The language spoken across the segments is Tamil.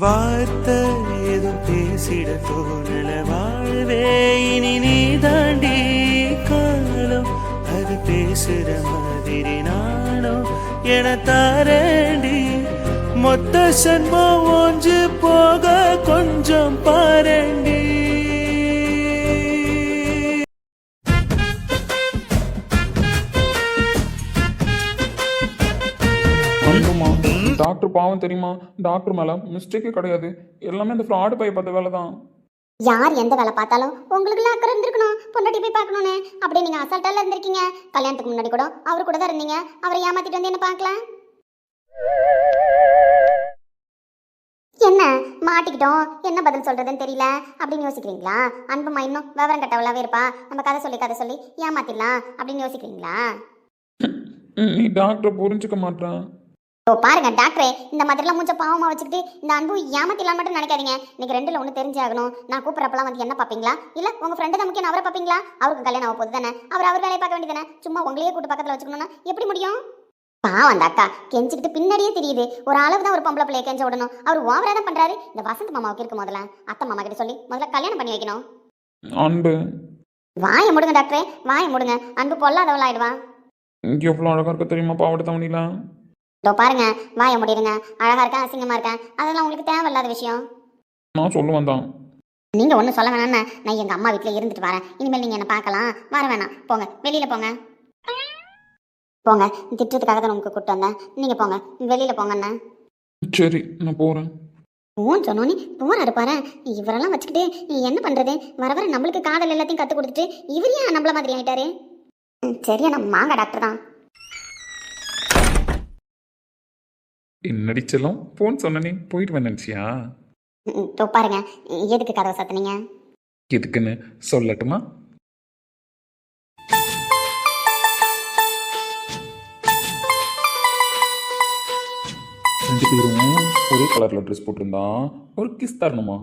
வார்த்தை ஏதும் பேசிட தோணல வாழ்வே இனி நீ தாண்டி காலம் அது பேசுற மாதிரி நானும் என தாரண்டி மொத்த சன்மம் ஒன்று போக கொஞ்சம் பாரண்டி. டாக்டர் பாவம் தெரியுமா? டாக்டர் மேல மிஸ்டேக்கே கிடையாது, எல்லாமே இந்த ஃப்ராடு பைய பார்த்த வேலை தான். யார் எந்த வேலை பார்த்தாலும் உங்களுக்கு அக்கறை இருந்திருக்கணும், பொண்டாட்டி போய் பார்க்கணும்னு அப்படியே நீங்க அசால்ட்டால இருந்திருக்கீங்க. கல்யாணத்துக்கு முன்னாடி கூட அவர் கூட தான் இருந்தீங்க, அவரை ஏமாத்திட்டு வந்து என்ன பார்க்கலாம். என்ன மாட்டிக்கிட்டோம், என்ன பதில் சொல்றதுன்னு தெரியல அப்படின்னு யோசிக்கிறீங்களா? அன்புமா இன்னும் விவரம் கட்டவளாவே இருப்பா, நம்ம கதை சொல்லி ஏமாத்திடலாம் அப்படின்னு யோசிக்கிறீங்களா? நீ டாக்டர் புரிஞ்சுக்க மாட்டான். ஓ பாருங்க டாக்டரே, இந்த மாதிரிலாம் மூஞ்ச பாவமா வச்சுக்கிட்டு இந்த அன்பு ஏமாத்திடலாம் மட்டும் நினைக்காதீங்க. இன்னைக்கு ரெண்டுல ஒன்று தெரிஞ்சாகணும். நான் கூப்பிட்றப்பெல்லாம் வந்து என்ன பார்ப்பீங்களா, இல்ல உங்க ஃப்ரெண்டு தான் முக்கியம் அவரை பார்ப்பீங்களா? அவருக்கு கல்யாணம் ஆக போகுது தானே, அவர் வேலையை பார்க்க வேண்டியதானே. சும்மா உங்களையே கூட்டு பக்கத்தில் வச்சுக்கணும்னா எப்படி முடியும்? பாவம் அந்த அக்கா கெஞ்சிக்கிட்டு பின்னாடியே தெரியுது. ஒரு அளவு தான் ஒரு பொம்பளை பிள்ளைய கெஞ்ச விடணும். அவர் ஓவரா தான் பண்றாரு. இந்த வசந்த் மாமாவுக்கு இருக்கு, முதல்ல அத்தை மாமா கிட்ட சொல்லி முதல்ல கல்யாணம் பண்ணி வைக்கணும். அன்பு வாயை முடுங்க டாக்டரே, வாயை முடுங்க. அன்பு பொல்லாதவள் ஆயிடுவா. இங்கே எவ்வளோ அழகா இருக்க தெரியுமா பாவட தவணிலாம். இதோ பாருங்க, வாயை முடிடுங்க. அழகா இருக்கேன், அசிங்கமா இருக்கேன், அதெல்லாம் உங்களுக்கு தேவையில்லாத விஷயம். நான் சொல்லுவேன் தான். நீங்க ஒன்றும் சொல்ல வேணாம்னா நான் எங்க அம்மா வீட்டில் இருந்துட்டு வரேன். இனிமேல் நீங்க என்ன பார்க்கலாம் வர வேணாம். போங்க வெளியில போங்க, போங்க. திட்டத்துக்காக தான் உங்களுக்கு கூப்பிட்டு வந்தேன். நீங்க போங்க, வெளியில போங்கண்ணா. சரி நான் போறேன். போன்னு சொன்னோன்னே போறாரு பாரு. இவரெல்லாம் வச்சுக்கிட்டு என்ன பண்றது? வர வர நம்மளுக்கு காதல் எல்லாத்தையும் கத்து கொடுத்துட்டு இவர் ஏன் நம்மள மாதிரி ஆயிட்டாரு? சரியா நம்ம மாங்க டாக்டர் தான். என்னடி செல்லம், போன் சொன்னனே போயிட்டு நினைச்சியா? பாருங்க, எதுக்கு கதவை சத்துனீங்க? எதுக்குன்னு சொல்லட்டுமா? ரெண்டு பேரும் ஒரே கலர்ல ட்ரெஸ் போட்டிருந்தா ஒரு கிஸ் தரணுமா?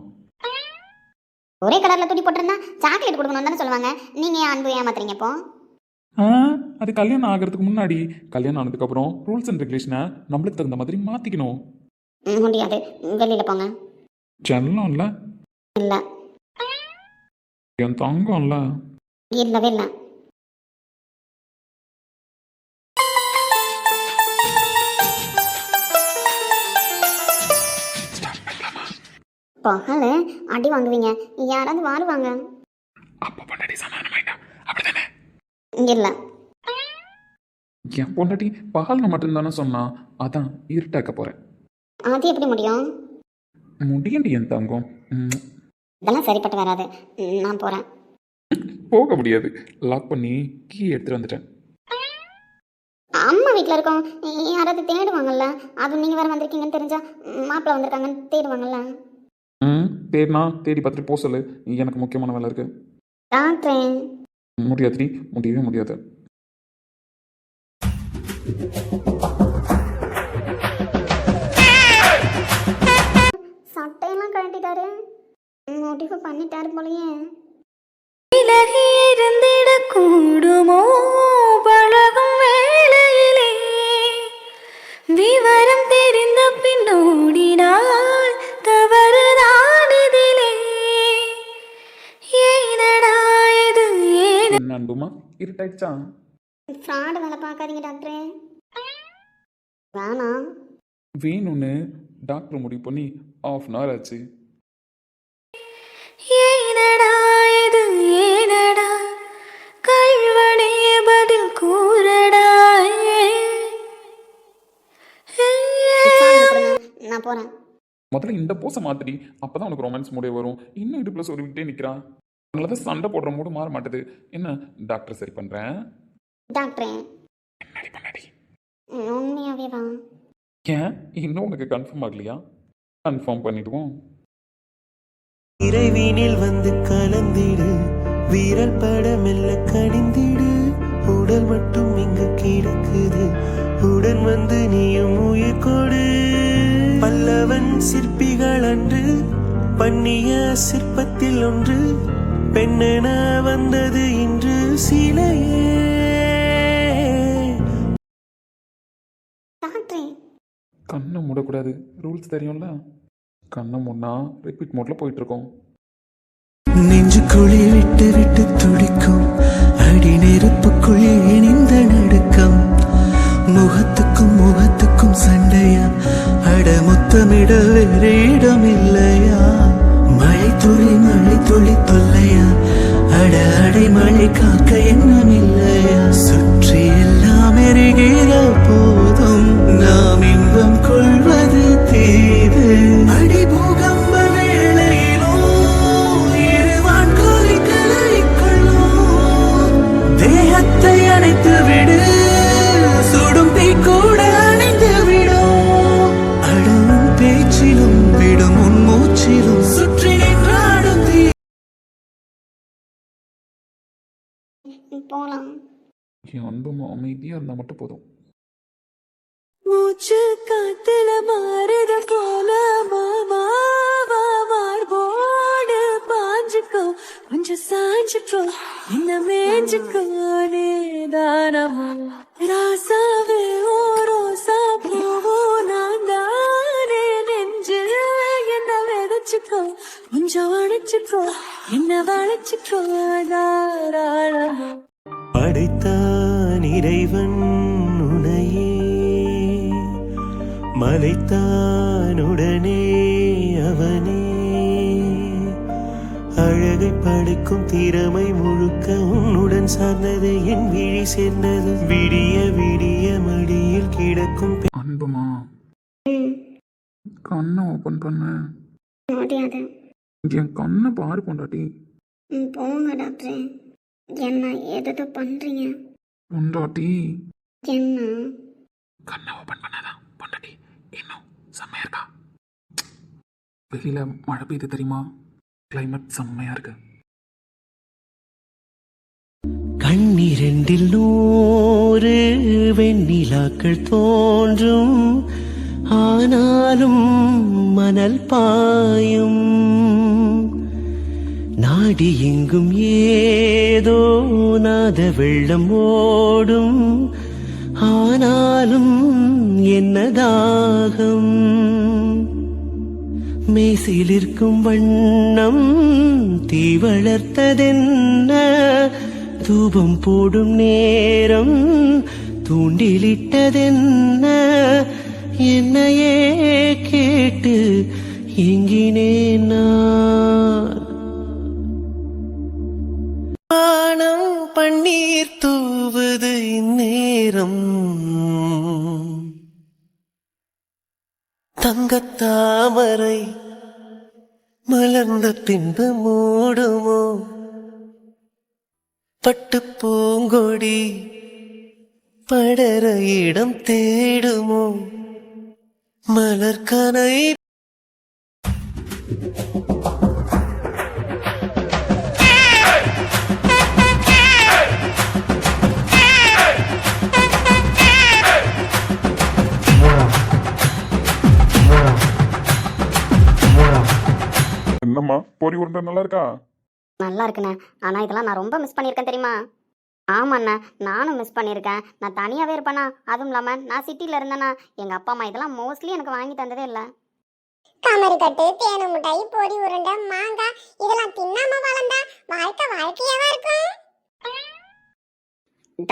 ஒரே கலர்ல துணி போட்டிருந்தா சாக்லேட் கொடுக்கணும் தானே சொல்லுவாங்க. நீங்க ஏன் அன்பு ஏமாத்துறீங்க இப்போ? அது கல்யாணம் ஆகிறதுக்கு முன்னாடி. கல்யாணம் ஆனதுக்கு அப்புறம் ரூல்ஸ் அண்ட் ரெகுலேஷனை நம்மளுக்கு தகுந்த மாதிரி மாத்திக்கணும். முடியாது, வெளியில போங்க. செல்லம் இல்ல, இல்ல என் தங்கம் இல்ல. இல்லவே இல்லை. பகல அடி வாங்குவீங்க, யாராவது வாருவாங்க. அப்ப பொண்டாட்டி சமாதானமாயிட்டா அப்படிதானே? இல்ல என் பொண்டாட்டி பகல்ல மட்டும்தானே சொன்னா, அதான் இருட்டாக்க போறேன். அது எப்படி முடியும்? முடியண்டி என் தங்கம். இதெல்லாம் சரிப்பட்டு வராது, நான் போறேன். போக முடியாது, லாக் பண்ணி கீ எடுத்துட்டு வந்துட்டேன். அம்மா வீட்டில் இருக்கோம், யாராவது தேடுவாங்கல்ல. அது நீங்க வேற வந்திருக்கீங்கன்னு தெரிஞ்சா மாப்பிள்ள வந்திருக்காங்கன்னு தேடுவாங்கல்ல. தேடினா தேடி பார்த்துட்டு போக சொல்லு, எனக்கு முக்கியமான வேலை இருக்கு. டாக்டரே முடியாதுடி, முடியவே முடியாது. சட்டையெல்லாம் கழட்டிட்டாரு, முடிவு பண்ணிட்டாரு போலயே. விலகி இருந்திடக்கூடுமோ பழகும் வேளையிலே, விவரம் தெரிந்த பின்னோடினால் தவறுதான் இதிலே. ஏனடா இது ஏன் என்ன அன்புமா, இருட்டாயிடுச்சா? ஃப்ராடு வேலை பார்க்காதீங்க டாக்டரே. வேணாம். வேணும்னு டாக்டர் முடிவு பண்ணி ½ ஆச்சு. ஏனடா இது ஏனடா, கல்வனே பதில் கூறடா. நான் போறேன். முதல்ல இந்த போச மாத்திரி, அப்பதான் உனக்கு ரொமான்ஸ் மூடே வரும். இன்னும் இடுப்புல சொல்லிக்கிட்டே நிக்கிறான். அதனாலதான் சண்டை போடுற மூடு மாற மாட்டேது. என்ன டாக்டர் சரி பண்றேன். டாக்டரே என்னடி பண்ணடி? உண்மையாவே வா. ஏன் இன்னும் உனக்கு கன்ஃபார்ம் ஆகலையா? கன்ஃபார்ம் பண்ணிடுவோம். இறைவீனில் வந்து கலந்திடு, வீரல் பட மெல்ல கடிந்திடு, உடல் மட்டும் இங்கு கிடக்குது, உடன் வந்து நீயும் உயிர் கொடு. பல்லவன் சிற்பிகள் அன்று பண்ணிய சிற்பத்தில் ஒன்று, பெண்ணென வந்தது இன்று சிலையே. டாக்டரே கண்ணை மூடக்கூடாது, ரூல்ஸ் தெரியும்ல. கண்ணை முன்னா ரிப்பீட் மோட்ல போயிட்டு இருக்கோம். நெஞ்சுக்குழி விட்டு விட்டு துடிக்கும் அடி நெருப்புக்குள் இணைந்த நடுக்கம் முகத்துக்கும் முகத்துக்கும் சண்டையா அட முத்தமிட வேறு இடம் இல்லையா மழை துளி தொல்லையா அட அடை மழை காக்க எண்ணம் இல்லையா சுற்றி எல்லாம் எரிகிற போதும் நாம் இன்பம் கொள்வது தீது அடி பூகம்ப வேளையிலோ இருவான் கோரி கலரிக்கொள்ளும் தேகத்தை அணைத்து விடு சுடும் தீ கூட அணைந்து விடும் அடவும் பேச்சிலும் விடும் உன் மூச்சிலும் சுற்றி நின்றாடும் தீ போலாம். என் அன்புமா அமைதியாக இருந்தால் மட்டும் போதும். மூச்சு காத்துல மாறுத போல மாமா மார்போடு பாஞ்சுக்கோ கொஞ்சம் சாஞ்சுக்கோ என்ன மேஞ்சுக்கோ நேதானமா ராசாவே ஓ ரோசா பூவோ நான் தானே நெஞ்சு என்ன விதைச்சுக்கோ கொஞ்சம் அணைச்சுக்கோ என்ன வளைச்சுக்கோ தாராளமா படைத்தான் இறைவன் உனையே மலைத்தானுடனே அவனே அழகை படைக்கும் திறமை முழுக்க உன்னுடன் சார்ந்தது என் விழி சேர்ந்தது விடிய விடிய மடியில் கிடக்கும் அன்புமா கண்ணை ஓப்பன் பண்ண. முடியாது. என் கண்ணை பாரு பொண்டாட்டி. போங்க டாக்டரே. என்ன எதோ பண்றீங்க? பொண்டாட்டி என்ன? கண்ணை ஓப்பன் பண்ணாதான் பொண்டாட்டி. இன்னும் செம்மையா இருக்கா? வெளியில மழை பெய்யுது தெரியுமா? கிளைமேட் செம்மையா இருக்கு. கண்ணிரண்டில் 100 வெண்ணிலாக்கள் தோன்றும் ஆனாலும் மணல் பாயும் நாடி எங்கும் ஏதோ நாத வெள்ளம் ஓடும் ஆனாலும் என்ன தாகம் மேசிலிருக்கும் வண்ணம் தீ வளர்த்ததென்ன தூபம் போடும் நேரம் தூண்டிலிட்டதென்ன என்னையே கேட்டு எங்கினேன் நான் வானம் பன்னீர் தூவுது இந்நேரம் தங்கத்தாமரை மலர்ந்த பின்பு மூடுமோ பட்டு பூங்கொடி படர இடம் தேடுமோ மலர்கனை என்னம்மா பொறி உருண்டை நல்லா இருக்கா? நல்லா இருக்குண்ணே. ஆனா இதெல்லாம் நான் ரொம்ப மிஸ் பண்ணியிருக்கேன் தெரியுமா? ஆமாண்ணா, நானும் மிஸ் பண்ணியிருக்கேன். நான் தனியாகவே இருப்பேனா, அதுவும் இல்லாமல் நான் சிட்டியில் இருந்தேன்னா எங்கள் அப்பா அம்மா இதெல்லாம் மோஸ்ட்லி எனக்கு வாங்கி தந்ததே இல்லை. கமருக்கட்டு, தேனு மிட்டாய், பொரி உருண்டை, மாங்காய் இதெல்லாம் தின்னாம வளர்ந்தா வாழ்க்கையாவா இருக்கும்?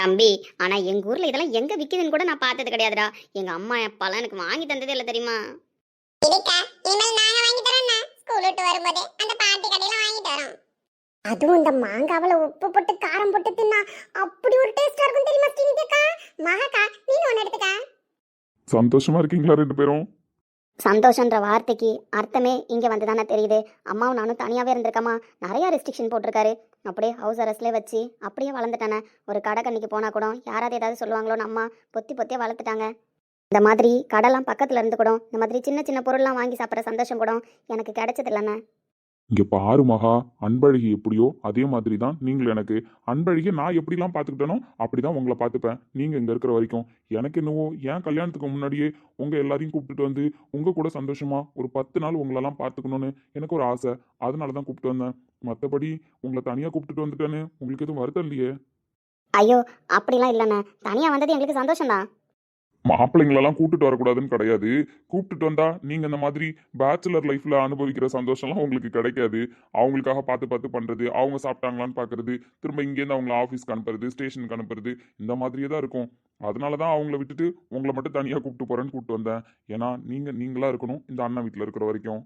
தம்பி, ஆனால் எங்கள் ஊரில் இதெல்லாம் எங்கே விற்கிதுன்னு கூட நான் பார்த்தது கிடையாதுடா. எங்கள் அம்மா அப்பாலாம் எனக்கு வாங்கி தந்ததே இல்லை தெரியுமா? இருக்கா, இனிமேல் நாங்க வாங்கி தரோம்னா ஸ்கூல் விட்டு வரும்போதே அந்த பாட்டி கடையில வாங்கிட்டு வரோம். அதுவும் இந்த மாங்காவில உப்பு போட்டு காரம் போட்டு தின்னா அப்படி ஒரு டேஸ்டா இருக்கும் தெரியுமா ஸ்ரீனிதிக்கா? மகக்கா, நீ ஒன்னு எடுத்துக்க. சந்தோஷமா இருக்கீங்களா ரெண்டு பேரும்? சந்தோஷன்ற வார்த்தைக்கு அர்த்தமே இங்கே வந்து தானே தெரியுது. அம்மாவும் நானும் தனியாகவே இருந்திருக்கம்மா. நிறையா ரெஸ்ட்ரிக்ஷன் போட்டிருக்காரு. அப்படியே ஹவுஸ் அரெஸ்ட்லேயே வச்சு அப்படியே வளர்ந்துட்டானே. ஒரு கடை கண்ணிக்கு போனால் கூட யாராவது ஏதாவது சொல்லுவாங்களோன்னு அம்மா பொத்தியே வளர்த்துட்டாங்க. இந்த மாதிரி கடைலாம் பக்கத்தில் இருந்து கூட இந்த மாதிரி சின்ன சின்ன பொருள்லாம் வாங்கி சாப்பிட்ற சந்தோஷம் கூட எனக்கு கிடைச்சது இல்லைண்ணே. இங்க பாரு மகா, அன்பழகி எப்படியோ அதே மாதிரி தான் நீங்களும். எனக்கு அன்பழகி நான் எப்படிலாம் பார்த்துக்கிட்டேனோ அப்படிதான் உங்களை பார்த்துப்பேன். நீங்க இங்க இருக்கிற வரைக்கும் எனக்கு என்னவோ என் கல்யாணத்துக்கு முன்னாடியே உங்க எல்லாரையும் கூப்பிட்டுட்டு வந்து உங்க கூட சந்தோஷமா ஒரு 10 நாள் உங்களெல்லாம் பார்த்துக்கணும்னு எனக்கு ஒரு ஆசை. அதனால தான் கூப்பிட்டு வந்தேன். மற்றபடி உங்களை தனியாக கூப்பிட்டுட்டு வந்துட்டேன்னு உங்களுக்கு எதுவும் வருத்தம் இல்லையே? ஐயோ, அப்படிலாம் இல்லைண்ணே. தனியாக வந்தது எங்களுக்கு சந்தோஷம்தான். மாப்பிள்ளைங்களெல்லாம் கூப்பிட்டுட்டு வரக்கூடாதுன்னு கிடையாது. கூப்பிட்டுட்டு வந்தா நீங்க இந்த மாதிரி பேச்சுலர் லைஃப்ல அனுபவிக்கிற சந்தோஷம்லாம் உங்களுக்கு கிடைக்காது. அவங்களுக்காக பார்த்து பார்த்து பண்றது, அவங்க சாப்பிட்டாங்களான்னு பார்க்கறது, திரும்ப இங்கேருந்து அவங்கள ஆஃபீஸ்க்கு அனுப்புறது, ஸ்டேஷனுக்கு அனுப்புறது, இந்த மாதிரியே தான் இருக்கும். அதனால தான் அவங்கள விட்டுட்டு உங்கள மட்டும் தனியா கூப்பிட்டு போறேன்னு கூப்பிட்டு வந்தேன். ஏன்னா நீங்களா இருக்கணும் இந்த அண்ணன் வீட்ல இருக்கிற வரைக்கும்.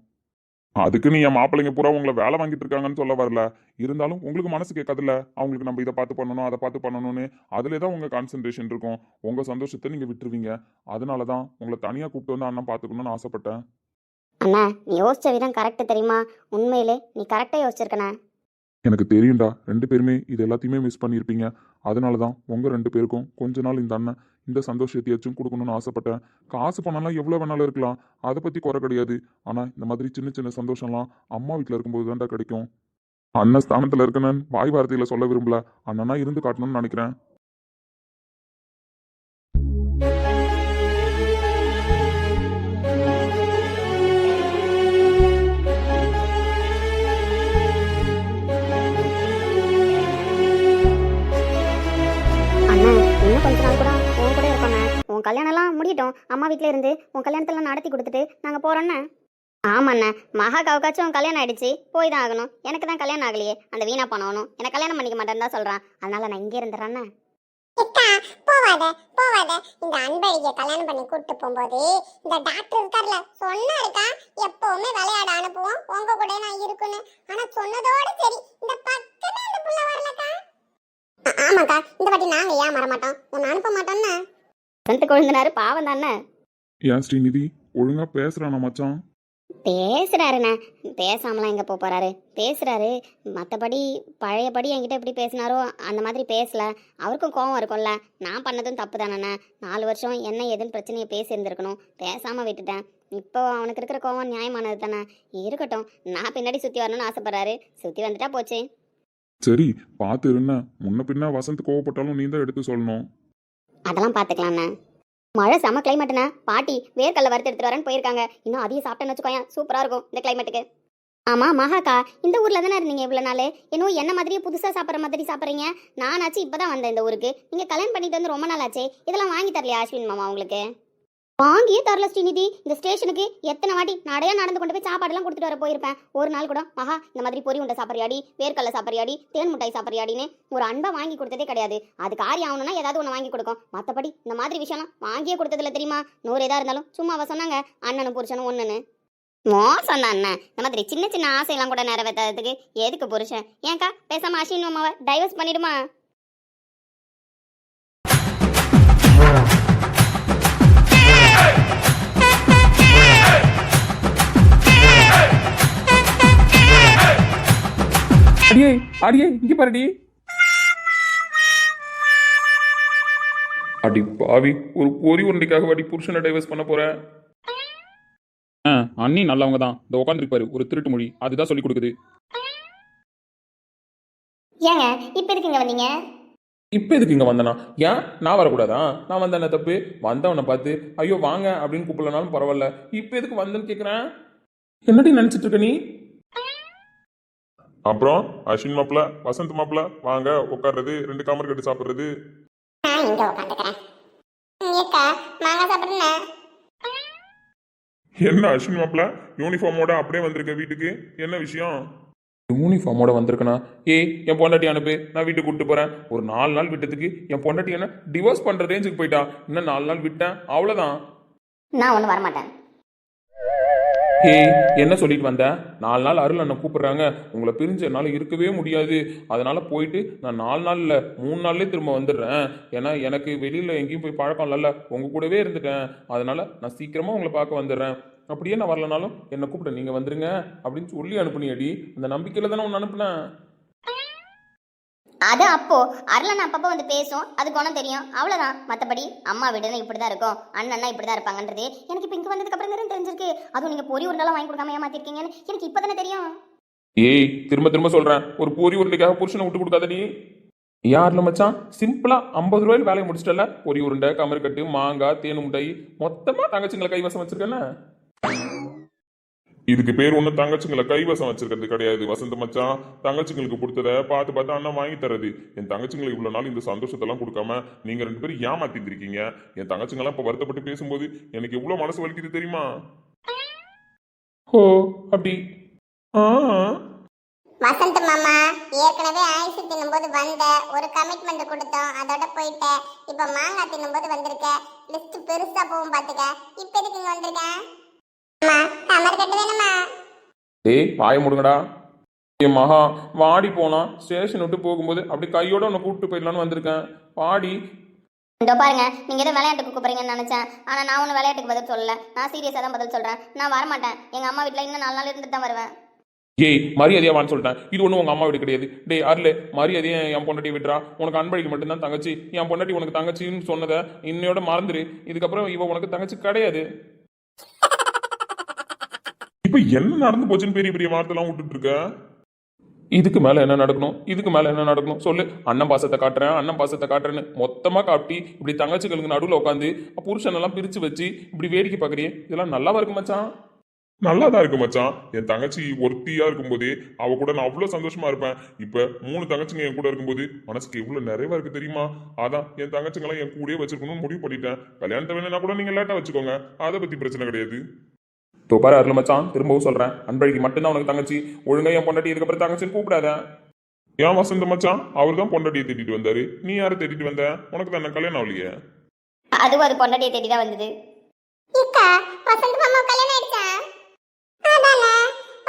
அதுக்குன்னு என் மாப்பிள்ளைங்க பூரா உங்களை வேலை வாங்கிட்டு இருக்காங்கன்னு சொல்ல வரல. இருந்தாலும் உங்களுக்கு மனசு கேட்காதுல்ல, அவங்களுக்கு நம்ம இதை பார்த்து பண்ணணும், அதை பார்த்து பண்ணணும்னு. அதிலே தான் உங்க கான்சென்ட்ரேஷன் இருக்கும். உங்க சந்தோஷத்தை நீங்க விட்டுருவீங்க. அதனால தான் உங்களை தனியா கூப்பிட்டு வந்து அண்ணன் பார்த்துக்கணும்னு ஆசைப்பட்டேன். அண்ணா நீ யோசிச்ச விதம் கரெக்ட் தெரியுமா? உண்மையிலே நீ கரெக்டா யோசிச்சிருக்கண்ணா. எனக்கு தெரியும்டா, 2 பேருமே இது எல்லாத்தையுமே மிஸ் பண்ணியிருப்பீங்க. அதனால தான் உங்க 2 பேருக்கும் கொஞ்ச நாள் இந்த அண்ணன் இந்த சந்தோஷத்தையாச்சும் கொடுக்கணும்னு ஆசைப்பட்டேன். காசு பணம்லாம் எவ்வளோ வேணாலும் இருக்கலாம், அதை பற்றி குறை கிடையாது. ஆனால் இந்த மாதிரி சின்ன சின்ன சந்தோஷம்லாம் அம்மா வீட்டில் இருக்கும்போது தான்டா கிடைக்கும். அண்ணன் ஸ்தானத்தில் இருக்கணும்னு வாய் வார்த்தையில் சொல்ல விரும்பல, அண்ணனா இருந்து காட்டணும்னு நினைக்கிறேன். அண்ணா இன்னும் கொஞ்ச நாள் கூட உன் கூட இருக்கோண்ணே. உன் கல்யாணம்லாம் முடியட்டும், அம்மா வீட்டில் இருந்து உன் கல்யாணத்தெல்லாம் நடத்தி கொடுத்துட்டு நாங்கள் போகிறோண்ணே. ஆமாண்ணே, மகாக்காவுக்காச்சும் கல்யாணம் ஆயிடுச்சு, போய் தான் ஆகணும். எனக்கு தான் கல்யாணம் ஆகலையே, அந்த வீணா போனவனும் எனக்கு கல்யாணம் பண்ணிக்க மாட்டேன்னு தான் சொல்கிறான். அதனால நான் இங்கே இருந்துடுறேண்ணே. அக்கா போவாத போவாத, இந்த அன்பழகிய கல்யாணம் பண்ணி கூட்டு போகும்போது இந்த டாக்டர் இருக்கார்ல சொன்னாருக்கா, எப்பவுமே விளையாட அனுப்புவோம், உங்க கூட நான் இருக்கணும். ஆனா சொன்னதோட சரி, இந்த பக்கமே அந்த புள்ள வரலக்கா. ஆமாக்கா, இந்த வாட்டி நாங்க ஏன் வர மாட்டோம், உன்னை அனுப்ப மாட்டோம்னா. சொந்த கொழுந்தினாரு பாவம் தானே. ஏன் ஸ்ரீநிதி ஒழுங்கா பேசுறானா மச்சான்? பேசுறாருண்ணே, பேசாமலாம் எங்கே போக போகிறாரு, பேசுகிறாரு. மற்றபடி பழையபடி என்கிட்ட எப்படி பேசினாரோ அந்த மாதிரி பேசல. அவருக்கும் கோவம் இருக்கும்ல, நான் பண்ணதும் தப்பு தானேண்ணே. 4 வருஷம் என்ன ஏதுன்னு பிரச்சனையை பேசியிருந்துருக்கணும், பேசாமல் விட்டுட்டேன். இப்போ அவனுக்கு இருக்கிற கோவம் நியாயமானது தானே. இருக்கட்டும், நான் பின்னாடி சுற்றி வரணும்னு ஆசைப்பட்றாரு, சுற்றி வந்துட்டா போச்சு. சரி பார்த்து இருந்த, முன்ன பின்ன வசந்த் கோவப்பட்டாலும் நீ தான் எடுத்து சொல்லணும். அதெல்லாம் பார்த்துக்கலாண்ணே. மழை செம கிளைமேட்டுண்ணே. பாட்டி வேர்க்கல்ல வறுத்து எடுத்துட்டு வரேன்னு போயிருக்காங்க. இன்னும் அதையும் சாப்பிட்டேன்னு வச்சுக்கோயேன், சூப்பராக இருக்கும் இந்த கிளைமேட்டுக்கு. ஆமாம் மகாக்கா, இந்த ஊரில் தானே இருந்தீங்க இவ்வளோ நாள்? இன்னும் என்ன மாதிரியே புதுசாக சாப்பிட்ற மாதிரி சாப்பிட்றீங்க. நானாச்சு இப்போ தான் வந்தேன் இந்த ஊருக்கு. நீங்கள் கல்யாணம் பண்ணிட்டு வந்து ரொம்ப நாள் ஆச்சே, இதெல்லாம் வாங்கி தரலையா அஸ்வின் மாமா உங்களுக்கு? வாங்கியே தரல ஸ்ரீநிதி. இந்த ஸ்டேஷனுக்கு எத்தனை வாட்டி நடையா நடந்து கொண்டு போய் சாப்பாடுலாம் கொடுத்துட்டு வர போயிருப்பேன். ஒரு நாள் கூட மகா இந்த மாதிரி பொரி உண்டை சாப்பிட்றியாடி, வேர்க்கல்ல சாப்பிட்றியாடி, தேன் முட்டாய் சாப்பிட்றியாடின்னு ஒரு அன்பா வாங்கி கொடுத்ததே கிடையாது. அது காரியம் ஆகணும்னா ஏதாவது ஒன்று வாங்கி கொடுக்கும். மற்றபடி இந்த மாதிரி விஷயம்லாம் வாங்கியே கொடுத்ததில்ல தெரியுமா? 100 எதா இருந்தாலும் சும்மா அவ சொன்னாங்க அண்ணனும் புருஷனும் ஒன்றுன்னு. மோசம் தான் அண்ணன். இந்த மாதிரி சின்ன சின்ன ஆசையெல்லாம் கூட நிறைவேற்றதுக்கு எதுக்கு புருஷன்? ஏன்க்கா பேசாம அஸ்வின் மாமாவை டைவர்ஸ் பண்ணிடுமா? அடியே அடியே இங்க பாருடி. அடி பாவி, ஒரு பொறி உருண்டைக்காக வாடி புருஷனை டைவர்ஸ் பண்ண போறேன். அண்ணி நல்லவங்க தான், இந்த உட்காந்துருப்பாரு ஒரு திருட்டு மொழி, அதுதான் சொல்லி கொடுக்குது. ஏங்க இப்போ எதுக்கு இங்கே வந்தீங்க? இப்போ எதுக்கு இங்க வந்தனா? ஏன் நான் வரக்கூடாதா? நான் வந்த என்ன தப்பு? வந்தவனை பார்த்து ஐயோ வாங்க அப்படின்னு கூப்பிடலனாலும் பரவாயில்ல, இப்போ எதுக்கு வந்தேன்னு கேட்குறேன். என்னடி நினைச்சிட்டு இருக்க நீ? அப்புறம் அஸ்வின் மாப்பிள்ள வசந்த் மாப்பிள்ள வாங்க உட்கார்றது, 2 காமர் கட்டு சாப்பிட்றது. நான் இங்க உட்காந்துக்கிறேன். ஏக்கா மாங்காய் சாப்பிடுறேன். என்ன அஸ்வின் மாப்பிள்ள யூனிஃபார்மோட அப்படியே வந்திருக்க வீட்டுக்கு, என்ன விஷயம்? யூனிஃபார்மோட வந்திருக்கனா? ஏய் என் பொண்டாட்டி அனுப்பு, நான் வீட்டுக்கு கூப்பிட்டு போறேன். ஒரு 4 நாள் விட்டதுக்கு என் பொண்டாட்டி என்ன டிவோர்ஸ் பண்ற ரேஞ்சுக்கு போயிட்டா. இன்னும் 4 நாள் விட்டேன், அவ்வளோதான். நான் ஒன்றும் வரமாட்டேன். ஏய் என்ன சொல்லிட்டு வந்த? 4 நாள் அருள் அண்ணன் கூப்பிடுறாங்க, உங்களை பிரிஞ்ச என்னால் இருக்கவே முடியாது, அதனால போயிட்டு நான் 4 நாள் இல்லை 3 நாள்லேயே திரும்ப வந்துடுறேன். ஏன்னா எனக்கு வெளியில் எங்கேயும் போய் பழக்கம் இல்லைல்ல, உங்கள் கூடவே இருந்துட்டேன். அதனால நான் சீக்கிரமாக உங்களை பார்க்க வந்துடுறேன். அப்படியே நான் வரலனாலும் என்னை கூப்பிட நீங்கள் வந்துருங்க அப்படின்னு சொல்லி அனுப்புனியடி. அந்த நம்பிக்கையில் தானே ஒன்று அனுப்புனேன். அது அப்போ அருளன் அப்பப்போ வந்து பேசும், அது குணம் தெரியும், அவ்வளோதான். மற்றபடி அம்மா வீடுனா இப்படி தான் இருக்கும், அண்ணன்னா இப்படி தான் இருப்பாங்கன்றது எனக்கு இப்போ இங்கே வந்ததுக்கு அப்புறம் தான் தெரிஞ்சிருக்கு. அதுவும் நீங்கள் பொறி உருண்டெல்லாம் வாங்கி கொடுக்காம ஏமாத்திருக்கீங்கன்னு எனக்கு இப்போ தானே தெரியும். ஏய் திரும்ப திரும்ப சொல்கிறேன், ஒரு பொறி உருண்டைக்காக புருஷனை விட்டு கொடுக்காதடி. யாரில் மச்சான், சிம்பிளாக 50 ரூபாயில் வேலையை முடிச்சிட்டல. பொறி உருண்டை, கமர்கட்டு, மாங்காய், தேனு முட்டாய் மொத்தமாக தங்கச்சிங்களை கைவசம் வச்சிருக்கேன்னு. இதுக்கு பேர் ஒன்றும் தங்கச்சிங்களை கைவசம் வச்சிருக்கிறது கிடையாது வசந்த மச்சான். தங்கச்சிங்களுக்கு கொடுத்தத பார்த்து பார்த்து அண்ணன் வாங்கி தர்றது. என் தங்கச்சிங்களுக்கு இவ்வளவு நாள் இந்த சந்தோஷத்தெல்லாம் கொடுக்காம நீங்க 2 பேரும் ஏமாத்திருக்கீங்க. என் தங்கச்சிங்கெல்லாம் இப்ப வருத்தப்பட்டு பேசும்போது எனக்கு எவ்வளவு மனசு வலிக்குது தெரியுமா? ஓ அப்படி. ஆ வசந்த் மாமா, ஏற்கனவே ஆயிஷு தின்னும்போது வந்த ஒரு கமிட்மெண்ட் கொடுத்தோம், அதோட போயிட்ட. இப்ப மாங்காய் தின்னும்போது வந்திருக்க. லிஸ்ட் பெருசா போகும் பாத்துக்க. இப்ப எதுக்கு இங்க வந்திருக்க? அம்மா, டமர் கட்டு வேணுமா? டேய் வாய முடுங்கடா. என் மகா வாடி போனா ஸ்டேஷன் விட்டு போகும்போது அப்படி கையோட உன்னை கூப்பிட்டு போயிடலான்னு வந்திருக்கேன். வாடி. இதோ பாருங்க, நீங்க ஏதோ விளையாட்டுக்கு கூப்பிடுறீங்கன்னு நினைச்சேன். ஆனா நான் ஒன்றும் விளையாட்டுக்கு பதில் சொல்லல. நான் சீரியஸா தான் பதில் சொல்றேன். நான் வரமாட்டேன். எங்க அம்மா வீட்டுல இன்னும் 4 நாள் இருந்துட்டு தான் வருவேன். ஏய் மரியாதையா வான்னு சொல்லிட்டேன். இது ஒன்றும் உங்க அம்மா வீடு கிடையாது. டேய் அருளே, மரியாதையை என் பொண்டாட்டி விட்டுறா. உனக்கு அன்பழிக்கு மட்டும்தான் தங்கச்சி. என் பொண்டாட்டி உனக்கு தங்கச்சின்னு சொன்னதை இன்னையோட மறந்துரு. இதுக்கப்புறம் இவ உனக்கு தங்கச்சி கிடையாது. இப்ப என்ன நடந்து போச்சுன்னு பெரிய பெரிய வார்த்தைலாம் விட்டுட்டு இருக்க? இதுக்கு மேல என்ன நடக்கணும்? இதுக்கு மேல என்ன நடக்கணும் சொல்லு. அண்ணன் பாசத்தை காட்டுறேன், அண்ணன் பாசத்தை காட்டுறேன்னு மொத்தமா காட்டி இப்படி தங்கச்சிகளுக்கு நடுவில் உட்காந்து புருஷன் எல்லாம் பிரிச்சு வச்சு இப்படி வேடிக்கை பாக்குறியே, இதெல்லாம் நல்லாவா இருக்கு மச்சான்? நல்லாதான் இருக்கு மச்சான். என் தங்கச்சி ஒருத்தியா இருக்கும்போதே அவ கூட நான் அவ்வளவு சந்தோஷமா இருப்பேன். இப்ப 3 தங்கச்சிங்க என் கூட இருக்கும்போது மனசுக்கு எவ்வளவு நிறைவா இருக்கு தெரியுமா? அதான் என் தங்கச்சிங்கெல்லாம் என் கூடயே வச்சிருக்கணும்னு முடிவு பண்ணிட்டேன். கல்யாணத்தை வேணும்னா கூட நீங்க லேட்டா வச்சுக்கோங்க, அதை பத்தி பிரச்சனை கிடையாது. தொப்பாரு அருள் மச்சான், திரும்பவும் சொல்றேன், அன்பழகி மட்டும்தான் உனக்கு தங்கச்சி. ஒழுங்கா என் பொண்டாட்டி இதுக்கப்புறம் தங்கச்சின்னு கூப்பிடாத. ஏன் வசந்த மச்சான், அவர் தான் பொண்டாட்டியை தேடிட்டு வந்தாரு. நீ யாரை தேடிட்டு வந்த? உனக்கு தான் கல்யாணம் ஆகலையே. அதுவும் அது பொண்டாட்டியை தேடி தான் வந்தது. இக்கா, வசந்த் மாமா கல்யாணம் ஆயிடுச்சா? அதானே,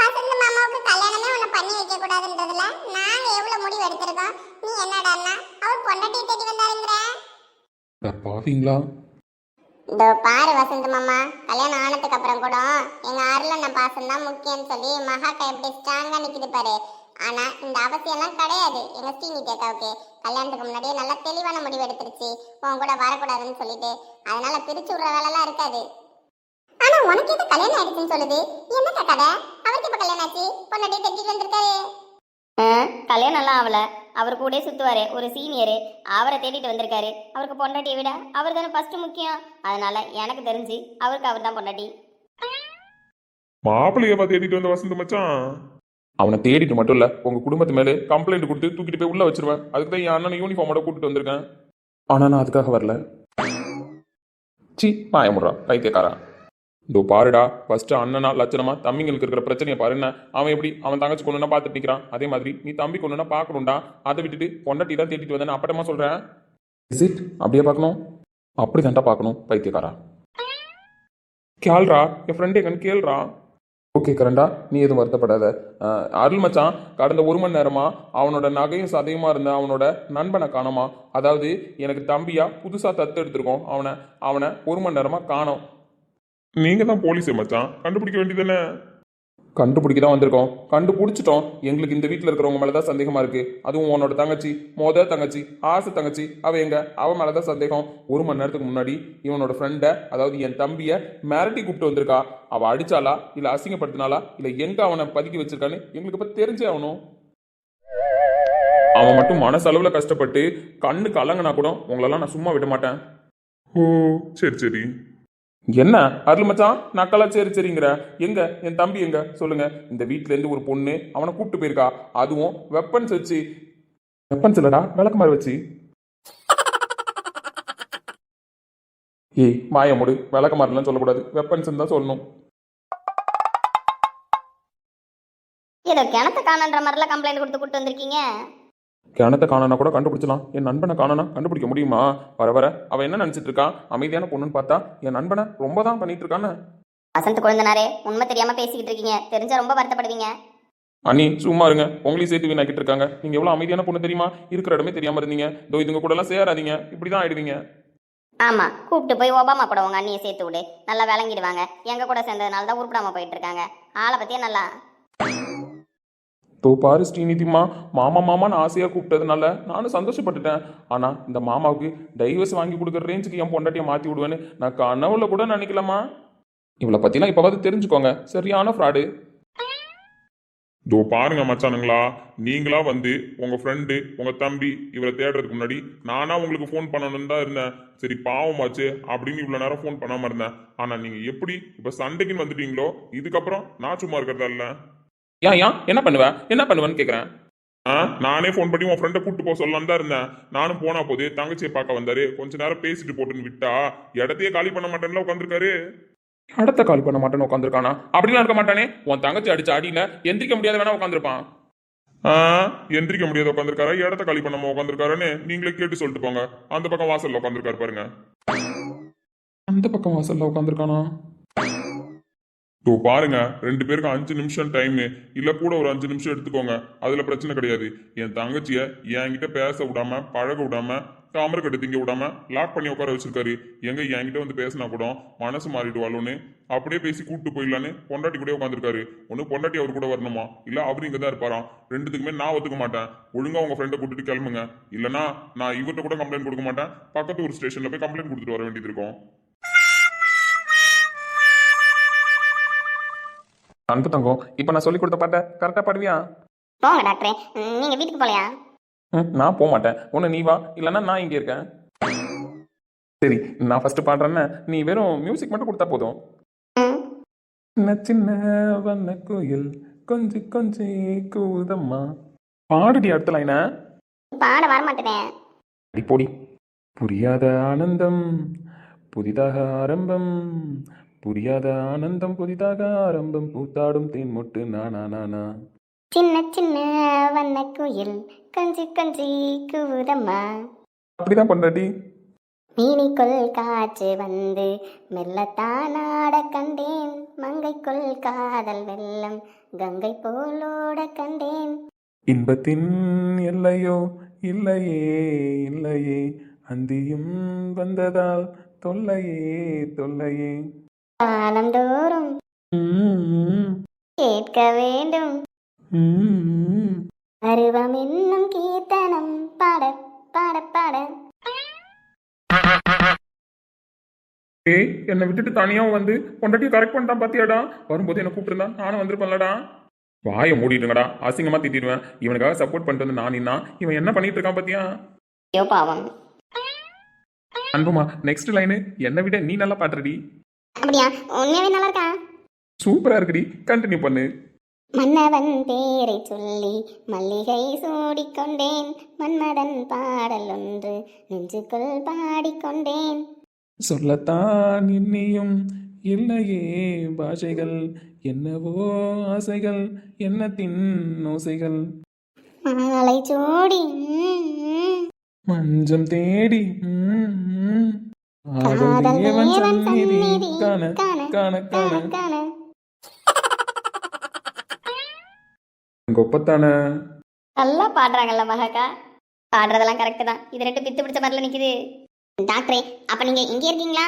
வசந்த் மாமாவுக்கு கல்யாணமே உன்னை பண்ணி வைக்க கூடாதுன்றதுல நாங்க எவ்வளவு முடிவு எடுத்திருக்கோம். நீ என்னடான்னா அவர் பொண்டாட்டியை தேடி வந்தாருங்கிற? பாவீங்களா? இதோ பாரு வசந்த் மாமா, கல்யாணம் ஆனதுக்கு அப்புறம் கூட எங்க அருளண்ண பாசம் தான் முக்கியம்னு சொல்லி மகாக்கா எப்படி ஸ்ட்ராங்கா நிக்குது பாரு. ஆனா இந்த அவசியம் எல்லாம் கிடையாது. எங்க ஸ்ரீநிதி அக்காவுக்கு கல்யாணத்துக்கு முன்னாடியே நல்லா தெளிவான முடிவு எடுத்துருச்சு, உன் கூட வரக்கூடாதுன்னு சொல்லிட்டு. அதனால பிரிச்சு விடுற வேலைலாம் இருக்காது. ஆனா உனக்கு எது கல்யாணம் ஆயிடுச்சுன்னு சொல்லுது? என்னக்கா கதை? அவருக்கு இப்ப கல்யாணம் ஆச்சு, பொண்டாட்டியை தேடிட்டு வந்திருக்காரு. கல்யாணம் எல்லாம் ஆகல. அவர் கூட சுத்துவாரு ஒரு சீனியரு, அவரை தேடிட்டு வந்திருக்காரு. அவருக்கு பொண்டாட்டியை விட அவர் தானே ஃபர்ஸ்ட் முக்கியம். அதனால எனக்கு தெரிஞ்சு அவருக்கு அவர் தான் பொண்டாட்டி. மாப்பிள்ளையப்பா தேடிட்டு வந்த வசந்த மச்சான். அவனை தேடிட்டு மட்டும் இல்ல, உங்க குடும்பத்து மேலே கம்ப்ளைண்ட் கொடுத்து தூக்கிட்டு போய் உள்ள வச்சிருவேன். அதுக்கு தான் என் அண்ணன் யூனிஃபார்மோட கூட்டிட்டு வந்திருக்கேன். ஆனா நான் அதுக்காக வரல. சி பாயமுடுறா பைத்தியக்காரா. இதோ பாருடா, ஃபர்ஸ்ட் அண்ணனா லட்சணமா தம்பிங்களுக்கு இருக்கிற பிரச்சனையை பாருன்னு. அவன் எப்படி அவன் தங்கச்சி கொண்டுனா பார்த்துட்டு நிற்கிறான், அதே மாதிரி நீ தம்பி கொண்டுனா பார்க்கணும்டா. அதை விட்டுட்டு பொண்டாட்டி தான் தேடிட்டு வந்தேன்னு அப்பட்டமா சொல்றேன். Is it? அப்படியே பார்க்கணும்? அப்படி தான்டா பார்க்கணும் பைத்தியக்காரா. கேள்றா, என் ஃப்ரெண்டு எங்கன்னு கேள்றா. ஓகே கரண்டா, நீ எதுவும் வருத்தப்படாத. அருள் மச்சான், கடந்த 1 மணி நேரமா அவனோட நகையும் சதையுமா இருந்த அவனோட நண்பனை காணோமா. அதாவது எனக்கு தம்பியா புதுசா தத்து எடுத்திருக்கோம். அவனை 1 மணி நேரமா காணோம். நீங்க தான் போலீஸே மச்சான், கண்டுபிடிக்க வேண்டியதானே? கண்டுபிடிக்க தான் வந்திருக்கோம், கண்டுபிடிச்சிட்டோம். எங்களுக்கு இந்த வீட்டில் இருக்கிறவங்க மேலதான் சந்தேகமா இருக்கு. அதுவும் உன்னோட தங்கச்சி, தங்கச்சி, ஆசை தங்கச்சி, அவ மேலதான் சந்தேகம். 1 மணி நேரத்துக்கு முன்னாடி இவனோட ஃப்ரெண்டை, அதாவது என் தம்பிய மிரட்டி கூப்பிட்டு வந்திருக்கா. அவ அடிச்சாலா இல்ல அசிங்கப்படுத்தினாலா இல்ல எங்க அவனை பதுக்கி வச்சிருக்கான்னு எங்களுக்கு இப்ப தெரிஞ்சே ஆகணும். அவன் மட்டும் மனசளவுல கஷ்டப்பட்டு கண்ணு கலங்கினா கூட உங்களெல்லாம் நான் சும்மா விட மாட்டேன். ஓ சரி சரி. என்ன அருள் மச்சான் நக்கலா சரி சரிங்கிற? எங்க என் தம்பி எங்க சொல்லுங்க. இந்த வீட்டுல இருந்து ஒரு பொண்ணு அவனை கூப்பிட்டு போயிருக்கா, அதுவும் வெப்பன்ஸ் வச்சு. வெப்பன்ஸ் இல்லடா, விளக்குமாறு வச்சு. ஏய் மாய மூடு, விளக்குமாறுலாம் சொல்லக்கூடாது, வெப்பன்ஸ் தான் சொல்லணும். ஏதோ கிணத்த காணன்ற மாதிரிலாம் கம்ப்ளைண்ட் கொடுத்து கூட்டு வந்திருக்கீங்க. கிணத்தை காணனா கூட கண்டுபிடிச்சலாம், என் நண்பனை காணனா கண்டுபிடிக்க முடியுமா? வர வர அவன் என்ன நினைச்சிட்டு இருக்கான், அமைதியான பொண்ணுன்னு பார்த்தா என் நண்பனை ரொம்ப தான் பண்ணிட்டு இருக்கான்னு. வசந்த் குழந்தனாரே, உண்மை தெரியாம பேசிக்கிட்டு இருக்கீங்க. தெரிஞ்சா ரொம்ப வருத்தப்படுவீங்க. அண்ணி சும்மா இருங்க, உங்களையும் சேர்த்து வீணாக்கிட்டு இருக்காங்க. நீங்க எவ்வளவு அமைதியான பொண்ணு தெரியுமா? இருக்கிற இடமே தெரியாம இருந்தீங்க. இதோ இதுங்க கூட எல்லாம் சேராதீங்க, இப்படிதான் ஆயிடுவீங்க. ஆமா, கூப்பிட்டு போய் ஒபாமா கூட உங்க அண்ணியை சேர்த்து விடு, நல்லா விளங்கிடுவாங்க. எங்க கூட சேர்ந்ததுனால தான் உருப்படாம போயிட்டு இருக்காங்க. ஆளை பத்தியே நல்லா. தோ பாரு ஸ்ரீநிதிமா, மாமா மாமான்னு ஆசையாக கூப்பிட்டதுனால நானும் சந்தோஷப்பட்டுட்டேன். ஆனால் இந்த மாமாவுக்கு டைவர்ஸ் வாங்கி கொடுக்குற ரேஞ்சுக்கு என் பொண்டாட்டியை மாற்றி விடுவேன்னு நான் கனவுல கூட நினைக்கலாமா? இவளை பற்றிலாம் இப்போவாது தெரிஞ்சுக்கோங்க, சரியான ஃப்ராடு. இதோ பாருங்க மச்சானுங்களா, நீங்களா வந்து உங்க ஃப்ரெண்டு உங்க தம்பி இவரை தேடுறதுக்கு முன்னாடி நானா உங்களுக்கு ஃபோன் பண்ணணும்னு தான் இருந்தேன். சரி பாவமாச்சு அப்படின்னு இவ்வளவு நேரம் ஃபோன் பண்ணாம இருந்தேன். ஆனா நீங்க எப்படி இப்ப சண்டைக்குன்னு வந்துட்டீங்களோ, இதுக்கப்புறம் நான் சும்மா இருக்கிறதா இல்ல. ஏன் என்ன பண்ணுவேன்னு கேட்குறேன். நானே ஃபோன் பண்ணி உன் ஃப்ரெண்டை கூட்டு போக சொல்லலாம்னு தான் இருந்தேன். நானும் போனா போது தங்கச்சியை பார்க்க வந்தாரு. கொஞ்ச நேரம் பேசிட்டு போட்டுன்னு விட்டா இடத்தையே காலி பண்ண மாட்டேன்ல உட்காந்துருக்காரு. இடத்த காலி பண்ண மாட்டேன்னு உட்காந்துருக்கானா? அப்படிலாம் இருக்க மாட்டானே. உன் தங்கச்சி அடிச்ச அடியில எந்திரிக்க முடியாத வேணா உட்காந்துருப்பான். எந்திரிக்க முடியாத உட்காந்துருக்காரா, இடத்த காலி பண்ணாம உட்காந்துருக்காருன்னு நீங்களே கேட்டு சொல்லிட்டு போங்க. அந்த பக்கம் வாசல்ல உட்காந்துருக்காரு பாருங்க. அந்த பக்கம் வாசல்ல உட்காந்துருக்கானா? இதோ பாருங்க, 2 பேருக்கும் 5 நிமிஷம் டைம், இல்ல கூட ஒரு 5 நிமிஷம் எடுத்துக்கோங்க. அதுல பிரச்சனை கிடையாது. என் தங்கச்சிய என்கிட்ட பேச விடாம பழக விடாம தாமரை கட்டு திங்க விடாம லாக் பண்ணி உட்கார வச்சிருக்காரு. எங்க என்கிட்ட வந்து பேசினா கூட மனசு மாறிடுவாளுன்னு அப்படியே பேசி கூப்பிட்டு போயிடலான்னு பொண்டாட்டி கூட உட்காந்துருக்காரு. ஒண்ணு பொண்டாட்டி அவர் கூட வரணுமா, இல்ல அவரு இங்க தான் இருப்பாராம். ரெண்டுத்துக்குமே நான் ஒத்துக்க மாட்டேன். ஒழுங்கா உங்க ஃப்ரெண்டை கூட்டிட்டு கிளம்புங்க. இல்லனா நான் இவர்கிட்ட கூட கம்ப்ளைண்ட் கொடுக்க மாட்டேன். பக்கத்து ஒரு ஸ்டேஷன்ல போய் கம்ப்ளைண்ட் கொடுத்துட்டு வர வேண்டியது இருக்கும். அன்பு தங்கம், இப்போ நான் சொல்லி கொடுத்த பாட்ட கரெக்டாக பாடுவியா? போங்க டாக்டரே, நீங்க வீட்டுக்கு போலையா? நான் போக மாட்டேன். ஒன்று நீ வா, இல்லைன்னா நான் இங்கே இருக்கேன். சரி, நான் ஃபர்ஸ்ட் பாடுறேன்னு நீ வெறும் மியூசிக் மட்டும் கொடுத்தா போதும். ம். சின்ன சின்ன வண்ண கோயில் கொஞ்சி கொஞ்சி கூதம்மா. பாடுடி அடுத்த லைன. பாட வர மாட்டேன். அடிப்பொடி. புரியாத ஆனந்தம் புதிதாக ஆரம்பம், புரியாத ஆனந்தம் புதிதாக ஆரம்பம், பூத்தாடும் தேன்மொட்டு நானா நானா. சின்ன சின்ன வண்ண குயில் கொஞ்சி கொஞ்சி கூதம்மா. அப்படிதான் பண்றாடி. மீனிக்குள் காற்று வந்து மெல்லத்தான் ஆட கண்டேன், மங்கைக்குள் காதல் வெள்ளம் கங்கை போலோட கண்டேன். இன்பத்தின் எல்லையோ இல்லையே இல்லையே, அந்தியும் வந்ததால் தொல்லையே தொல்லையே. காலந்தோறும் கேட்க வேண்டும் அருவம் என்னும் கீர்த்தனம் பாட பாட பாட. ஏய், என்னை விட்டுட்டு தனியாக வந்து பொண்டாட்டியை கரெக்ட் பண்ணிட்டான் பாத்தியாடா. வரும்போது என்ன கூப்பிட்டுருந்தா நானும் வந்திருப்பேன்லடா. வாயை மூடிட்டுங்கடா, அசிங்கமா திட்டிடுவேன். இவனுக்காக சப்போர்ட் பண்ணிட்டு வந்து நான் நின்னா இவன் என்ன பண்ணிட்டு இருக்கான் பாத்தியா. ஐயோ பாவம். அன்புமா, நெக்ஸ்ட் லைனு என்னை விட நீ நல்லா பாடுறடி. அப்படியா? உண்மையாவே நல்லா இருக்கா? சூப்பரா இருக்குடி, கண்டினியூ பண்ணு. மன்னவன் பேரை சொல்லி மல்லிகை சூடிக்கொண்டேன், மன்மதன் பாடல் ஒன்று நெஞ்சுக்குள் பாடிக்கொண்டேன். சொல்லத்தான் இன்னியும் இல்லையே பாஷைகள், என்னவோ ஆசைகள் எண்ணத்தின் ஓசைகள். மாலை சூடி மஞ்சம் தேடி ஆடும் காதல் தேவன் தேவன் சந்நிதி சந்நிதி காண காண காண காண காண. காண. கொப்பத்தான. நல்லா பாடுறாங்கல்ல மகாக்கா. பாடுறதெல்லாம் கரெக்டு தான். இது ரெண்டு பித்து பிடிச்ச மாதிரில நிக்குது. டாக்டரே, அப்ப நீங்க இங்கே இருக்கீங்களா?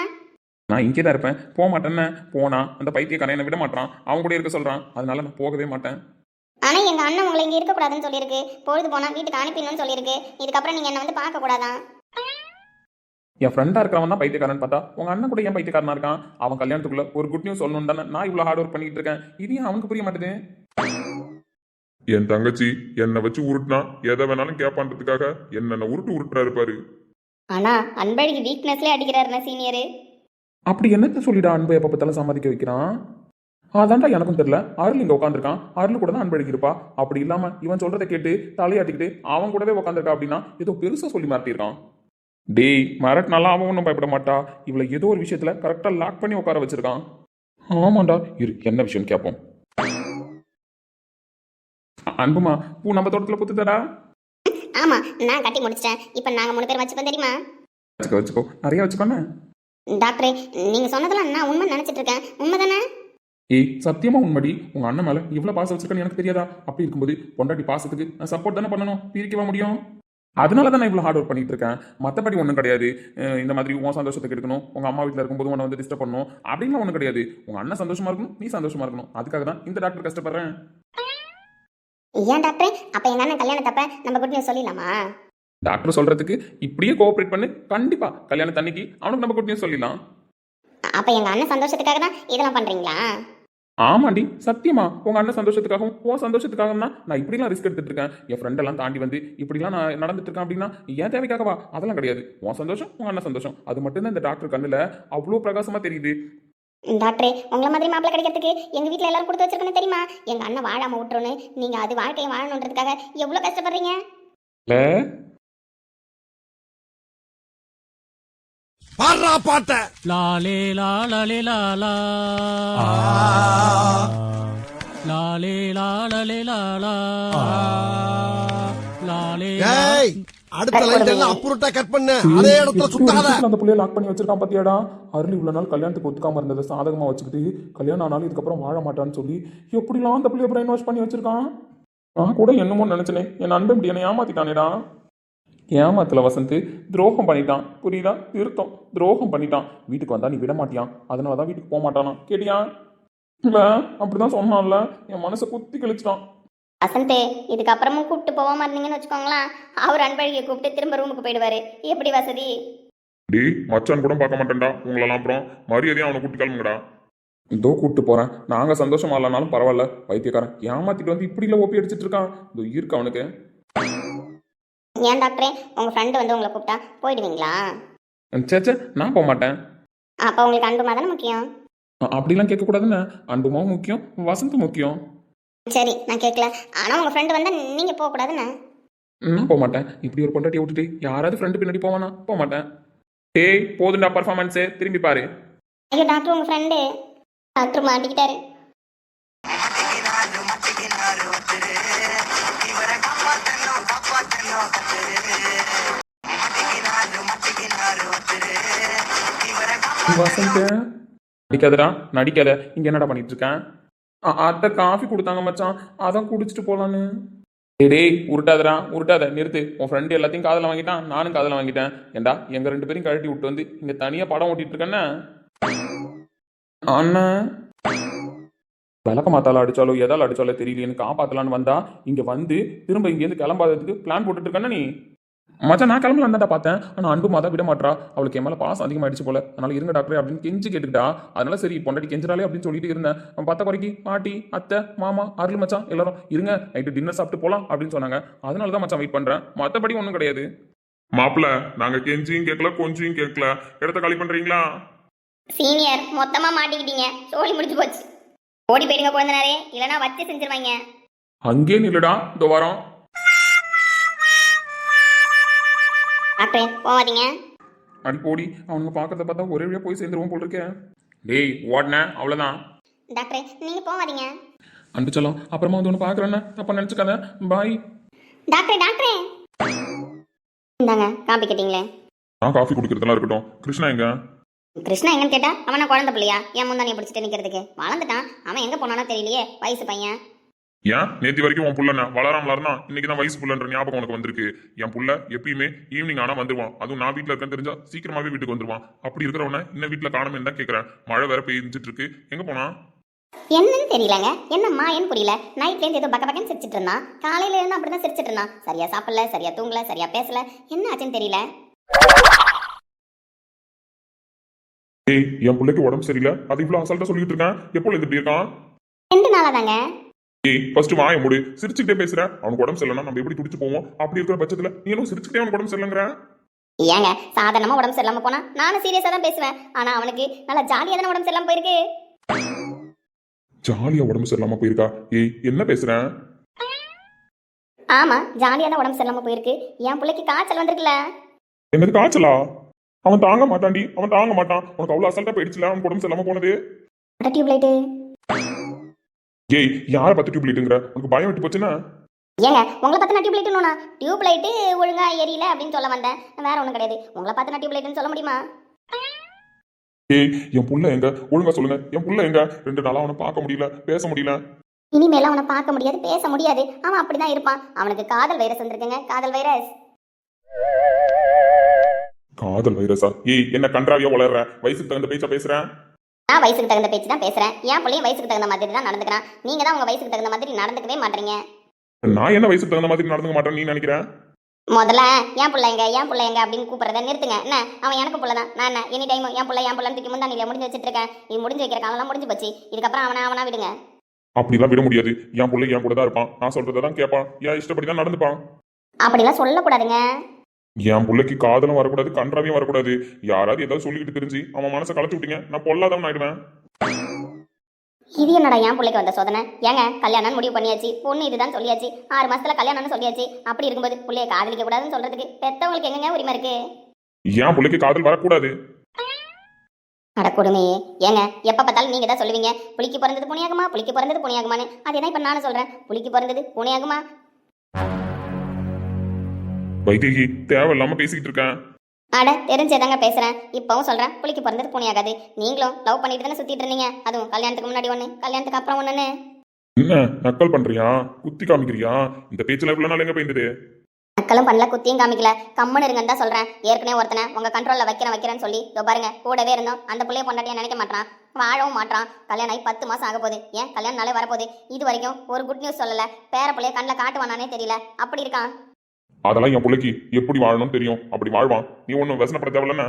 நான் இங்கே தான் இருப்பேன். போக மாட்டேன்னு போனா அந்த பைத்தியக்காரன் என்னை விட மாட்டான். அவன் கூட இருக்க சொல்றான். அதனால நான் போகவே மாட்டேன். ஆனா எங்க அண்ணன் உங்களை இங்க இருக்கக்கூடாதுன்னு சொல்லியிருக்கு. பொழுது போனா வீட்டுக்கு அனுப்பிடணும்னு சொல்லியிருக்கு. இதுக்கப்புறம் நீங்க என்ன வந்து பார்க்க கூடாதான். என் ஃப்ரெண்டா இருக்கிறவன் தான் பைத்தியக்காரன் பார்த்தா உங்க அண்ணன் கூட ஏன் பைத்தியக்காரனா இருக்கான்? அவன் கல்யாணத்துக்குள்ள ஒரு குட் நியூஸ் சொல்லணும் தானே நான் இவ்வளவு ஹார்ட் ஒர்க் பண்ணிட்டு இருக்கேன். இது ஏன் அவனுக்கு புரிய மாட்டேது? என் தங்கச்சி என்னை வச்சு உருட்டுனா எதை வேணாலும் கேட்பான்றதுக்காக என்னென்ன உருட்டுறாரு பாரு. ஆனா அன்பழகி வீக்னஸ்ல அடிக்கிறாருண்ணா சீனியரு. அப்படி என்னத்த சொல்லிடா அன்பு எப்ப பார்த்தாலும் சம்மதிக்க வைக்கிறான்? அதான்டா எனக்கும் தெரியல. அருள் இங்க உட்காந்துருக்கான். அருள் கூட தான் அன்பழகி இருப்பா. அப்படி இல்லாம இவன் சொல்றதை கேட்டு தலையாட்டிக்கிட்டு அவன் கூடவே உட்காந்துருக்கா அப்படின்னா ஏதோ பெருசா சொல்லி மாட்டிருக்கான். டேய், மிரட்டினாலாம் அவன் ஒன்றும் பயப்பட மாட்டா. இவளை ஏதோ ஒரு விஷயத்துல கரெக்டா லாக் பண்ணி உட்கார வச்சிருக்கான். ஆமாண்டா, இரு என்ன விஷயம் கேட்போம். அன்புமா, பூ நம்ம தோட்டத்துல புத்துதடா. ஆமா, நான் கட்டி முடிச்சிட்டேன். இப்ப நாங்க 3 பேர் வச்சுப்போம் தெரியுமா? வச்சுக்கோ வச்சுக்கோ, நிறைய வச்சுக்கோண்ணே. டாக்டரே, நீங்க சொன்னதெல்லாம் நான் உண்மை நினைச்சிட்டு இருக்கேன். உண்மைதானே? ஏய், சத்தியமா உண்மடி. உங்க அண்ணன் மேல இவ்வளவு பாசம் வச்சிருக்கேன்னு எனக்கு தெரியாதா? அப்படி இருக்கும்போது பொண்டாட்டி பாசத்துக்கு நான் சப்போர்ட் தானே பண்ணணும், பிரிக்கவா முடியும்? அதனால தான் நான் இவ்வளவு ஹார்ட் ஒர்க் பண்ணிட்டு இருக்கேன். மற்றபடி ஒன்றும் கிடையாது. இந்த மாதிரி உன் சந்தோஷத்துக்கு எடுக்கணும், உங்க அம்மா வீட்டில் இருக்கும்போது உன்னை வந்து டிஸ்டர்ப் பண்ணணும் அப்படின்லாம் ஒன்றும் கிடையாது. உங்க அண்ணன் சந்தோஷமா இருக்கணும், நீ சந்தோஷமா இருக்கணும். அதுக்காக தான் இந்த டாக்டர் கஷ்டப்படுறேன். ஏன் டாக்டரே, அப்ப எங்க அண்ணன் கல்யாணத்தப்ப நம்ம குட் நியூஸ் சொல்லிடலாமா? டாக்டர் சொல்றதுக்கு இப்படியே கோஆபரேட் பண்ணு. கண்டிப்பா கல்யாணத்தன்னைக்கு அவனுக்கு நம்ம குட் நியூஸ் சொல்லிடலாம். அப்ப எங்க அண்ணன் சந்தோஷத்துக்காக தான் இதெல்லாம் பண்றீங்களா? ஆமாண்டி சத்தியமா உங்க அண்ணன் சந்தோஷத்துக்காகவும் உன் சந்தோஷத்துக்காகவும் தான் நான் இப்படிலாம் ரிஸ்க் எடுத்துட்டு இருக்கேன். என் ஃப்ரெண்ட் எல்லாம் தாண்டி வந்து இப்படிலாம் நான் நடந்துட்டு இருக்கேன் அப்படின்னா என் தேவைக்காகவா? அதெல்லாம் கிடையாது. உன் சந்தோஷம் உங்க அண்ணன் சந்தோஷம் அது மட்டும்தான் இந்த டாக்டர் கண்ணுல அவ்வளோ பிரகாசமா தெரியுது. டாக்டரே உங்களை மாதிரி மாப்பிள்ளை கிடைக்கிறதுக்கு எங்க வீட்ல எல்லாரும் கொடுத்து வச்சிருக்கணும் தெரியுமா? எங்க அண்ணன் வாழாம விட்டுருன்னு நீங்க அது வாழ்க்கையை வாழணுன்றதுக்காக எவ்வளவு கஷ்டப்படுறீங்க. இல்ல பாடுறா பாட்ட லாலே லாலே லாலா லாலே லாலே லாலா லாலே ஏய் அடுத்த லைன் எல்லாம் அப்புறட்டா கட் பண்ணு அதே இடத்துல சுத்தாத. அந்த புள்ளைய லாக் பண்ணி வச்சிருக்கான் பாத்தியாடா. அருள் இவ்வளவு நாள் கல்யாணத்துக்கு ஒத்துக்காம இருந்ததை சாதகமா வச்சுக்கிட்டு கல்யாணம் ஆனாலும் இதுக்கப்புறம் வாழ மாட்டான்னு சொல்லி எப்படிலாம் அந்த புள்ளைய பிரைன் வாஷ் பண்ணி வச்சிருக்கான். நான் கூட என்னமோ நினைச்சனே என் நண்பன் இப்படி என்னை ஏமாத்திட்டானேடா. ஏமாத்துல வசந்த் துரோகம் பண்ணிட்டான். புரியுதா? திருத்தம் துரோகம் பண்ணிட்டான். வீட்டுக்கு வந்தா நீ விட மாட்டியான். அதனாலதான் வீட்டுக்கு போக மாட்டானா. கேட்டியா? இல்ல அப்படிதான் சொன்னான்ல. என் மனசை குத்தி கழிச்சிட்டான். வசந்தே இதுக்கப்புறமும் கூப்பிட்டு போகாம இருந்தீங்கன்னு வச்சுக்கோங்களேன், அவர் அன்பழகியை கூப்பிட்டு திரும்ப ரூமுக்கு போயிடுவாரு. எப்படி வசதி? டே மச்சான் கூட பார்க்க மாட்டேன்டா உங்களெல்லாம். அப்புறம் மரியாதையா அவனை கூட்டி கிளம்புங்கடா. இதோ கூப்பிட்டு போறேன். நாங்க சந்தோஷமா இல்லைனாலும் பரவாயில்ல. வைத்தியக்காரன் ஏமாத்திட்டு வந்து இப்படி இல்ல ஓப்பி அடிச்சிட்டு இருக்கான். இதோ இருக்கு அவனுக்கு. ஏன் டாக்டரே உங்க ஃப்ரெண்டு வந்து உங்களை கூப்பிட்டா போயிடுவீங்களா? சேச்சே நான் போக மாட்டேன். அப்ப உங்களுக்கு அன்புமா தானே முக்கியம்? அப்படிலாம் கேட்கக்கூடாதுன்னு. அன்புமாவும் முக்கியம் வசந்தும் முக்கியம். சரி நான் கேட்கல. ஆனா உங்க ஃப்ரெண்டு வந்தா நீங்க போக கூடாதுன்னு. நான் போக மாட்டேன். இப்படி ஒரு பொண்டாட்டியை விட்டுட்டு யாராவது ஃப்ரெண்டு பின்னாடி போவானா? போக மாட்டேன். டேய் போதுண்டா பர்ஃபார்மன்ஸு. திரும்பி பாரு. ஐயோ டாக்டர் உங்க ஃப்ரெண்டு டாக்டர் மாட்டிக்கிட்டாரு. வசந்த் நடிக்காதடா நடிக்காத. இங்க என்னடா பண்ணிட்டு இருக்கேன்? அத்தை காஃபி கொடுத்தாங்க மச்சான், அதான் குடிச்சிட்டு போலான்னு. டேய் உருட்டாதடா உருட்டாத. நிறுத்து. உன் ஃப்ரெண்டு எல்லாத்தையும் காதில் வாங்கிட்டான், நானும் காதில் வாங்கிட்டேன். ஏண்டா எங்க 2 பேரையும் கழட்டி விட்டு வந்து இங்க தனியா படம் ஓட்டிட்டு இருக்கேன்னா அண்ணா விளக்க மாத்தால அடிச்சாலோ எதால அடிச்சாலோ தெரியலையேன்னு காப்பாத்தலான்னு வந்தா இங்க வந்து திரும்ப இங்கேருந்து கிளம்பாததுக்கு பிளான் போட்டுட்டு இருக்கேன்னா நீ. மச்சான் நான் கிளம்பலாம் தான்டா பார்த்தேன். ஆனால் அன்பு மாதா விட மாட்டா. அவளுக்கு என் மேலே பாசம் அதிகமாகிடுச்சு போல. அதனால இருங்க டாக்டர் அப்படின்னு கெஞ்சி கேட்டுக்கிட்டா. அதனால சரி பொண்டாட்டி கெஞ்சிராலே அப்படின்னு சொல்லிட்டு இருந்தேன். பார்த்த குறைக்கு பாட்டி அத்தை மாமா அருள் மச்சான் எல்லாரும் இருங்க நைட்டு டின்னர் சாப்பிட்டு போகலாம் அப்படின்னு சொன்னாங்க. அதனால தான் மச்சான் வெயிட் பண்ணுறேன். மற்றபடி ஒன்றும் கிடையாது. மாப்பிள்ள நாங்க கெஞ்சியும் கேட்கல கொஞ்சியும் கேட்கல. இடத்த காலி பண்றீங்களா? சீனியர் மொத்தமா மாட்டிக்கிட்டீங்க. சோழி முடிஞ்சு போச்சு. ஓடி போயிடுங்க குழந்தைனாரே, இல்லைன்னா வச்சு செஞ்சிருவாங்க. அங்கேயே நில்லுடா இந்த வாரம். டாக்டர் போவாதீங்க. அடி போடி. அவனுங்க பார்க்கறத பார்த்தா ஒரே வழியாக போய் சேர்ந்துருவோம் போல் இருக்கேன். டேய் ஓடனே அவ்வளோதான். டாக்டர் நீங்க போவாதீங்க. அனுப்பிச்சலாம் அப்புறமா வந்து ஒன்று பார்க்குறேன்னு தப்பா நினச்சிக்காத. பாய். டாக்டர் டாக்டரே இந்தாங்க காப்பி கேட்டீங்களே. நான் காஃபி குடிக்கிறதெல்லாம் இருக்கட்டும். கிருஷ்ணா எங்க? கிருஷ்ணா எங்கன்னு கேட்டா அவனை குழந்தை பிள்ளையா? என் முந்தானியை பிடிச்சிட்டு நிக்கிறதுக்கு வளர்ந்துட்டான். அவன் எங்க போனானோ தெரியலையே. வயசு பையன். ஏன் நேத்தி வரைக்கும் உன் புள்ள வளராமலா இருந்தான். இன்னைக்கு தான் வயசு புள்ளன்ற ஞாபகம் உனக்கு வந்திருக்கு. என் புள்ள எப்பயுமே ஈவினிங் ஆனா வந்துருவான். அதுவும் நான் வீட்டுல இருக்கேன்னு தெரிஞ்சா சீக்கிரமாவே வீட்டுக்கு வந்துருவான். அப்படி இருக்கிறவன இன்னும் வீட்டுல காணமே தான் கேட்கறேன். மழை வேற பெய்ஞ்சிட்டு இருக்கு. எங்க போனா? என்னன்னு தெரியலங்க. என்னம்மா ஏன்னு புரியல. நைட்லேருந்து ஏதோ பக்க பக்கன்னு சிரிச்சிட்டு இருந்தான். காலையில இருந்து அப்படிதான் சிரிச்சிட்டு இருந்தான். சரியா சாப்பிடல, சரியா தூங்கல, சரியா பேசல. என்ன ஆச்சுன்னு தெரியல. ஏய் என் பிள்ளைக்கு உடம்பு சரியில்லை. அது இவ்வளவு அசால்ட்டா சொல்லிட்டு இருக்கேன். எப்போ இப்படி இருக்கான்? 2 நாளா தாங்க. ஏய் ஃபர்ஸ்ட் வாய மூடு. சிரிச்சுக்கிட்டே பேசுற. அவனுக்கு உடம்பு சரியில்லைன்னா நம்ம எப்படி துடிச்சு போவோம்? அப்படி இருக்கிற பட்சத்துல நீ என்ன சிரிச்சுக்கிட்டே அவனுக்கு உடம்பு சரியில்லைங்கிற? ஏங்க சாதாரணமா உடம்பு சரியில்லாம போனா நானும் சீரியஸா தான் பேசுவேன். ஆனா அவனுக்கு நல்லா ஜாலியா தானே உடம்பு சரியில்லாம போயிருக்கு. ஜாலியா உடம்பு சரியில்லாம போயிருக்கா? ஏய் என்ன பேசுறேன்? ஆமா ஜாலியா தான் உடம்பு சரியில்லாம போயிருக்கு. என் பிள்ளைக்கு காய்ச்சல் வந்திருக்குல்ல. என்னது காய்ச்சலா? அவன் தாங்க மாட்டான்டி. அவன் தாங்க மாட்டான். உனக்கு அவ்வளவு அசால்ட்டா போயிடுச்சுல அவன் உடம்பு சரியில்லாம போனது. டியூப்லைட். ஏய் யாரை பத்தி டியூப்லைட்டுங்கிற? உனக்கு பயம் விட்டு போச்சுன்னா? ஏங்க உங்களை பார்த்து நான் டியூப்லைட்னு டியூப்லைட்டு ஒழுங்கா எரியல அப்படின்னு சொல்ல வந்தேன். வேற ஒன்றும் கிடையாது. உங்களை பார்த்து நான் டியூப்லைட்னு சொல்ல முடியுமா? ஏய் என் புள்ள எங்க? ஒழுங்கா சொல்லுங்க. என் புள்ள எங்க? 2 நாளா அவனை பார்க்க முடியல, பேச முடியல. இனிமேல அவனை பார்க்க முடியாது, பேச முடியாது. அவன் அப்படிதான் இருப்பான். அவனுக்கு காதல் வைரஸ் வந்திருக்குங்க. காதல் வைரஸ். காதல் வைரஸா? ஏய் என்ன கன்றாவியா வளர்ற? வயசுக்கு தகுந்த பேச்சா பேசுறேன். நான் வயசுக்கு தகுந்த பேச்சு தான் பேசுறேன். என் பிள்ளையும் வயசுக்கு தகுந்த மாதிரி தான் நடந்துக்கிறான். நீங்க தான் உங்க வயசுக்கு தகுந்த மாதிரி நடந்துக்கவே மாட்டீங்க. நான் என்ன வயசுக்கு தகுந்த மாதிரி நடந்துக்க மாட்டேன்னு நீ நினைக்கிறேன்? முதல்ல என் பிள்ளைங்க அப்படின்னு கூப்பிடுறத நிறுத்துங்க. என்ன அவன் எனக்கு பிள்ளை தான். நான் என்ன எனி டைம் என் பிள்ளைன்னு தூக்கி முந்தானில முடிஞ்சு வச்சுட்டு இருக்கேன். இது முடிஞ்சு வைக்கிற காலம்லாம் முடிஞ்சு போச்சு. இதுக்கப்புறம் அவனா விடுங்க. அப்படிலாம் விட முடியாது. என் பிள்ளை என் கூட தான் இருப்பான். நான் சொல்றதை தான் கேட்பான். என் இஷ்டப்படி தான் நடந்துப்பான். அப்படிலாம் சொல்லக்கூடாதுங்க. என் பிள்ளைக்கு காதலும் வரக்கூடாது, கன்றாவையும் வரக்கூடாது. யாராவது ஏதாவது சொல்லிக்கிட்டு தெரிஞ்சு அவன் மனசை கலச்சு விட்டீங்க, நான் பொல்லாதவன் ஆயிடுவேன். இது என்னடா என் பிள்ளைக்கு வந்த சோதனை? ஏங்க கல்யாணம் முடிவு பண்ணியாச்சு, பொண்ணு இதுதான் சொல்லியாச்சு, 6 மாசத்துல கல்யாணம்னு சொல்லியாச்சு. அப்படி இருக்கும்போது பிள்ளைய காதலிக்க கூடாதுன்னு சொல்றதுக்கு பெத்தவங்களுக்கு எங்கங்க உரிமை இருக்கு? என் பிள்ளைக்கு காதல் வரக்கூடாது. அட கொடுமையே. ஏங்க எப்ப பார்த்தாலும் நீங்க தான் சொல்லுவீங்க புலிக்கு பிறந்தது புனியாகுமான்னு. அதேதான் இப்ப நானும் சொல்றேன், புலிக்கு பிறந்தது புனியாகுமா. வைதேகி, தேவையில்லாம பேசிக்கிட்டு இருக்கேன். அட தெரிஞ்சதாங்க பேசுறேன். இப்பவும் சொல்றேன், புலிக்கு பிறந்தது புனியாகாது. நீங்களும் லவ் பண்ணிட்டு தானே சுத்திட்டு இருந்தீங்க. அதுவும் கல்யாணத்துக்கு முன்னாடி ஒண்ணு, கல்யாணத்துக்கு அப்புறம் ஒண்ணுன்னு. என்ன நக்கல் பண்றியா? குத்தி காமிக்கிறியா? இந்த பேச்சுல இவ்வளவு நாள் எங்க போயிருந்தது? நக்கலும் பண்ணல, குத்தியும் காமிக்கல. கம்முன்னு இருங்கன்னு தான் சொல்றேன். ஏற்கனவே ஒருத்தனை உங்க கண்ட்ரோல்ல வைக்கிறேன்னு சொல்லி இதோ பாருங்க கூடவே இருந்தோம். அந்த புள்ளைய பொண்டாட்டியா நினைக்க மாட்டான், வாழவும் மாட்டான். கல்யாணம் ஆகி 10 மாசம் ஆக போகுது. ஏன் கல்யாணம் நாளே வரப்போகுது. இது வரைக்கும் ஒரு குட் நியூஸ் சொல்லல. பேர புள்ளைய கண்ணில் காட்டுவானானே தெரியல. அப்படி இருக்கான். அதெல்லாம் என் பிள்ளைக்கு எப்படி வாழணும்னு தெரியும். அப்படி வாழ்வான். நீ ஒன்னும் व्यसனப்பட தேவையில்ல.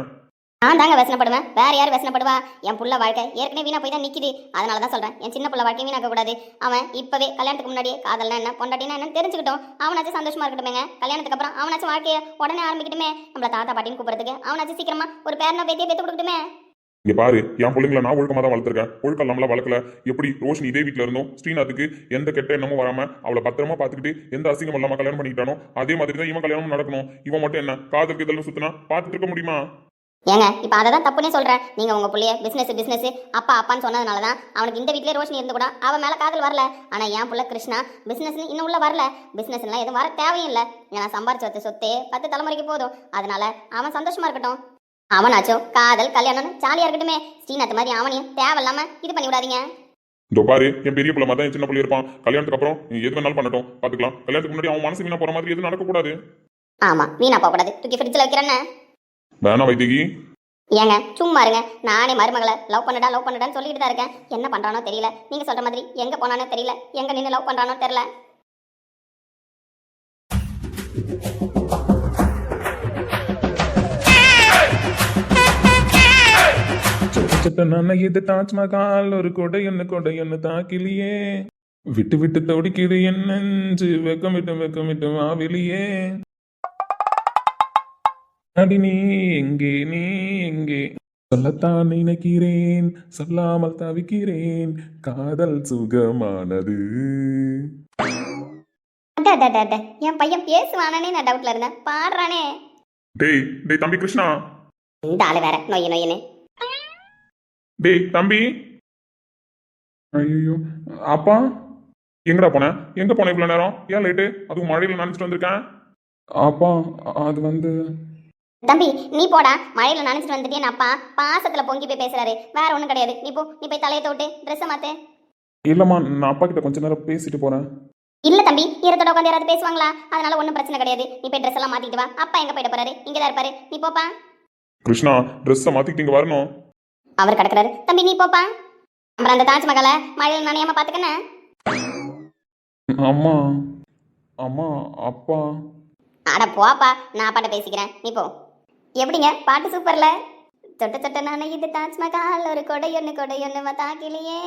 நான் தாங்க व्यसனப்படுவேன், வேற யார் व्यसனப்படுவா? என் புள்ள வாழ்க்கை ஏற்கனவே வீணா போய் தான் நிக்குது. அதனால தான் சொல்றேன், என் சின்ன புள்ள வாழ்க்கை வீணாக்க கூடாது. அவன் இப்பவே கல்யாணத்துக்கு முன்னாடியே காதல்னா என்ன, பொண்டாட்டினா என்னன்னு தெரிஞ்சுக்கிட்டோம். அவனாச்சும் சந்தோஷமா இருக்கட்டுமேங்க. கல்யாணத்துக்கு அப்புறம் அவனாச்சும் வாழ்க்கையை உடனே ஆரம்பிக்கட்டுமே. நம்மள தாத்தா பாட்டின்னு கூப்பிடுறதுக்கு அவனாச்சும் சீக்கிரமா ஒரு பேரனா பேத்தியை பெத்து கொடுக்கட்டுமே. இங்க பாரு, என் பிள்ளைங்களை நான் ஒழுக்கமா தான் வளர்த்துருக்கேன். ஒழுக்கம் நம்மள வளர்க்கல. எப்படி ரோஷினி இதே வீட்டுல இருந்தோம், ஸ்ரீநாத்துக்கு எந்த கெட்ட எண்ணமும் வராம அவளை பத்திரமா பாத்துக்கிட்டு எந்த அசிங்கம் இல்லாம கல்யாணம் பண்ணிக்கிட்டானோ அதே மாதிரி தான் இவன் கல்யாணம் நடக்கணும். இவன் மட்டும் என்ன காதலுக்கு இதெல்லாம் சுத்தினா பாத்துட்டு இருக்க முடியுமா? ஏங்க இப்ப அதை தான் தப்புனே சொல்றேன். நீங்க உங்க புள்ளைய பிசினஸ் அப்பான்னு சொன்னதுனால தான் அவனுக்கு இந்த வீட்லயே ரோஷினி இருந்து கூட அவன் மேல காதல் வரல. ஆனா என் புள்ள கிருஷ்ணா பிசினஸ் இன்னும் உள்ள வரல. பிசினஸ்லாம் எதுவும் வர தேவையும் இல்லை. ஏன்னா சம்பாரிச்சு சொத்தே 10 தலைமுறைக்கு போதும். அதனால அவன் சந்தோஷமா இருக்கட்டும். அவனாச்சும் காதல் கல்யாணம் ஜாலியா இருக்கட்டுமே. ஸ்ரீநாத் மாதிரி அவனையும் தேவையில்லாம இது பண்ணி விடாதீங்க. இதோ பாரு, என் பெரிய பிள்ளை மாதிரி தான் என் சின்ன பிள்ளை இருப்பான். கல்யாணத்துக்கு அப்புறம் நீ எது வேணாலும் பண்ணட்டும், பாத்துக்கலாம். கல்யாணத்துக்கு முன்னாடி அவன் மனசு வீணா போற மாதிரி எதுவும் நடக்கக்கூடாது. ஆமா, வீணா போக கூடாது. தூக்கி ஃப்ரிட்ஜ்ல வைக்கிறேன்னு வேணா வைதேகி. ஏங்க சும்மா இருங்க. நானே மருமகளை லவ் பண்ணுடான்னு சொல்லிட்டு தான் இருக்கேன். என்ன பண்றானோ தெரியல. நீங்க சொல்ற மாதிரி எங்க போனானோ தெரியல, எங்க நின்று லவ் பண்றானோ தெரியல. இது தாஜ்மஹால் ஒரு கொடையொன்னு தாக்கிலியே விட்டு விட்டு தொடிக்குது என் நெஞ்சு வெக்கம் விட்டு வெளியே அடி நீ எங்கே சொல்லத்தான் நினைக்கிறேன், சொல்லாமல் தவிக்கிறேன், காதல் சுகமானது. என் பையன் பேசுவானே நான் டவுட்ல இருந்தேன். பாடுறானே. டேய் டேய் தம்பி கிருஷ்ணா. இந்த ஆளு வேற நொய்யு. டேய் தம்பி. ஐயோ அப்பா எங்கடா போன? எங்க போன இவ்வளவு நேரம்? ஏன் லேட்டு? அதுவும் மழையில நினைச்சிட்டு வந்திருக்கேன். அப்பா அது வந்து தம்பி நீ போடா. மழையில நினைச்சிட்டு வந்துட்டேன். அப்பா பாசத்துல பொங்கி போய் பேசுறாரு. வேற ஒண்ணும் கிடையாது. நீ போய் தலையை தோட்டு ட்ரெஸ் மாத்து. இல்லம்மா, நான் அப்பா கிட்ட கொஞ்ச நேரம் பேசிட்டு போறேன். இல்ல தம்பி, ஈரத்தோட உட்காந்து யாராவது பேசுவாங்களா? அதனால ஒன்றும் பிரச்சனை கிடையாது. நீ போய் ட்ரெஸ் எல்லாம் மாத்திட்டு வா. அப்பா எங்க போயிட போறாரு? இங்கதான் இருப்பாரு. நீ போப்பா. கிருஷ்ணா ட்ரெஸ்ஸை மாத்திக்கிட்டு இங்க வரணும். அவர் கிடக்குறாரு. தம்பி நீ போப்பா. அப்புறம் அந்த தாஜ்மஹாலை மழையில நனையாம பாத்துக்கண்ணே. அம்மா அம்மா அப்பா. அட போப்பா, நான் பாட்ட பேசிக்கிறேன். நீ போ. எப்படிங்க பாட்டு சூப்பர்ல? தொட்ட நானே இது தாஜ்மஹால் ஒரு கொடையொன்னு தாக்கிலேயே.